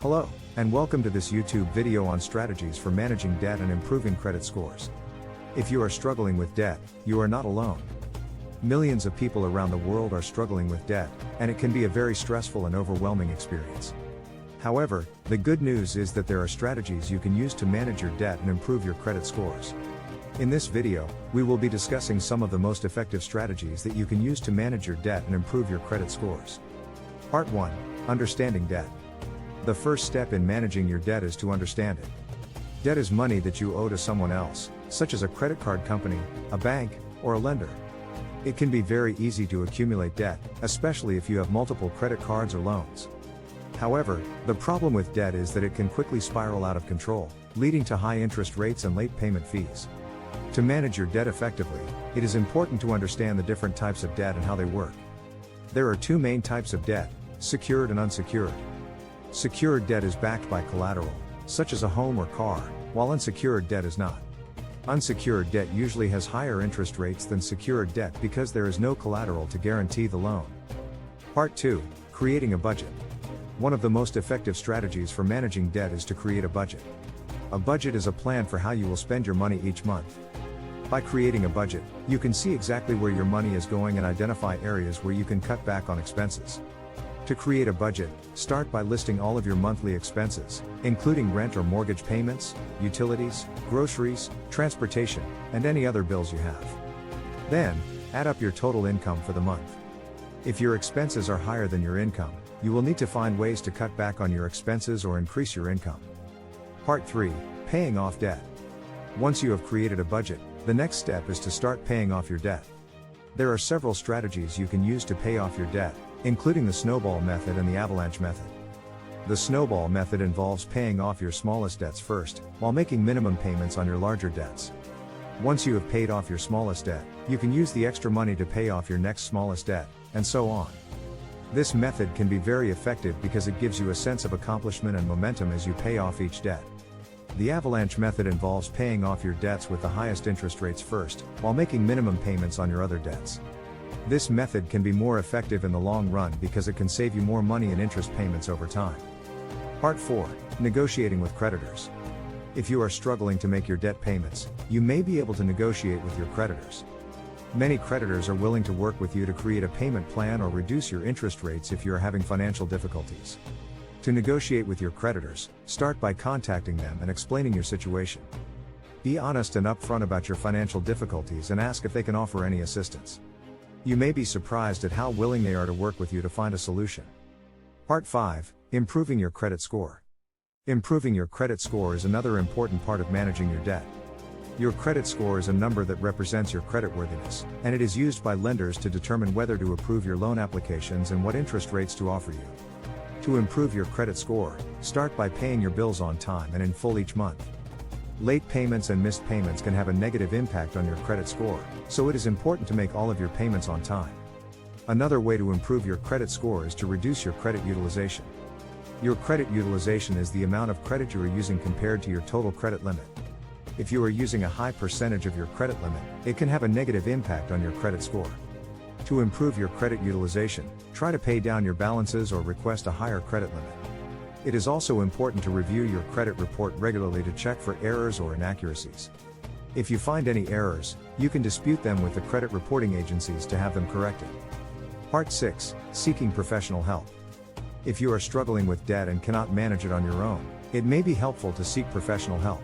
Hello, and welcome to this YouTube video on strategies for managing debt and improving credit scores. If you are struggling with debt, you are not alone. Millions of people around the world are struggling with debt, and it can be a very stressful and overwhelming experience. However, the good news is that there are strategies you can use to manage your debt and improve your credit scores. In this video, we will be discussing some of the most effective strategies that you can use to manage your debt and improve your credit scores. Part 1. Understanding debt. The first step in managing your debt is to understand it. Debt is money that you owe to someone else, such as a credit card company, a bank, or a lender. It can be very easy to accumulate debt, especially if you have multiple credit cards or loans. However, the problem with debt is that it can quickly spiral out of control, leading to high interest rates and late payment fees. To manage your debt effectively, it is important to understand the different types of debt and how they work. There are two main types of debt: secured and unsecured. Secured debt is backed by collateral, such as a home or car, while unsecured debt is not. Unsecured debt usually has higher interest rates than secured debt because there is no collateral to guarantee the loan. Part 2. Creating a budget. One of the most effective strategies for managing debt is to create a budget. A budget is a plan for how you will spend your money each month. By creating a budget, you can see exactly where your money is going and identify areas where you can cut back on expenses. To create a budget, start by listing all of your monthly expenses, including rent or mortgage payments, utilities, groceries, transportation, and any other bills you have. Then, add up your total income for the month. If your expenses are higher than your income, you will need to find ways to cut back on your expenses or increase your income. Part 3. Paying off debt. Once you have created a budget, the next step is to start paying off your debt. There are several strategies you can use to pay off your debt, including the snowball method and the avalanche method. The snowball method involves paying off your smallest debts first, while making minimum payments on your larger debts. Once you have paid off your smallest debt, you can use the extra money to pay off your next smallest debt, and so on. This method can be very effective because it gives you a sense of accomplishment and momentum as you pay off each debt. The avalanche method involves paying off your debts with the highest interest rates first, while making minimum payments on your other debts. This method can be more effective in the long run because it can save you more money in interest payments over time. Part 4. Negotiating with creditors. If you are struggling to make your debt payments, you may be able to negotiate with your creditors. Many creditors are willing to work with you to create a payment plan or reduce your interest rates if you are having financial difficulties. To negotiate with your creditors, start by contacting them and explaining your situation. Be honest and upfront about your financial difficulties and ask if they can offer any assistance. You may be surprised at how willing they are to work with you to find a solution. Part 5. Improving your credit score. Improving your credit score is another important part of managing your debt. Your credit score is a number that represents your creditworthiness, and it is used by lenders to determine whether to approve your loan applications and what interest rates to offer you. To improve your credit score, start by paying your bills on time and in full each month. Late payments and missed payments can have a negative impact on your credit score, so it is important to make all of your payments on time. Another way to improve your credit score is to reduce your credit utilization. Your credit utilization is the amount of credit you are using compared to your total credit limit. If you are using a high percentage of your credit limit, it can have a negative impact on your credit score. To improve your credit utilization, try to pay down your balances or request a higher credit limit. It is also important to review your credit report regularly to check for errors or inaccuracies. If you find any errors, you can dispute them with the credit reporting agencies to have them corrected. Part 6. Seeking professional help. If you are struggling with debt and cannot manage it on your own, it may be helpful to seek professional help.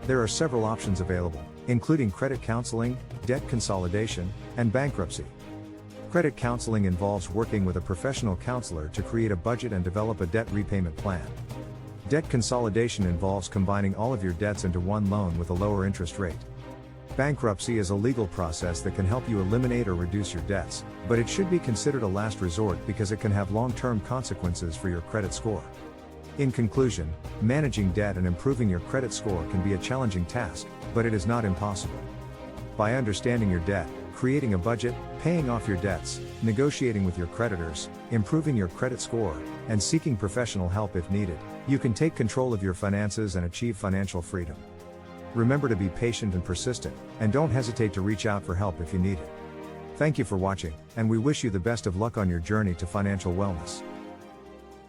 There are several options available, including credit counseling, debt consolidation, and bankruptcy. Credit counseling involves working with a professional counselor to create a budget and develop a debt repayment plan. Debt consolidation involves combining all of your debts into one loan with a lower interest rate. Bankruptcy is a legal process that can help you eliminate or reduce your debts, but it should be considered a last resort because it can have long-term consequences for your credit score. In conclusion, managing debt and improving your credit score can be a challenging task, but it is not impossible. By understanding your debt, creating a budget, paying off your debts, negotiating with your creditors, improving your credit score, and seeking professional help if needed, you can take control of your finances and achieve financial freedom. Remember to be patient and persistent, and don't hesitate to reach out for help if you need it. Thank you for watching, and we wish you the best of luck on your journey to financial wellness.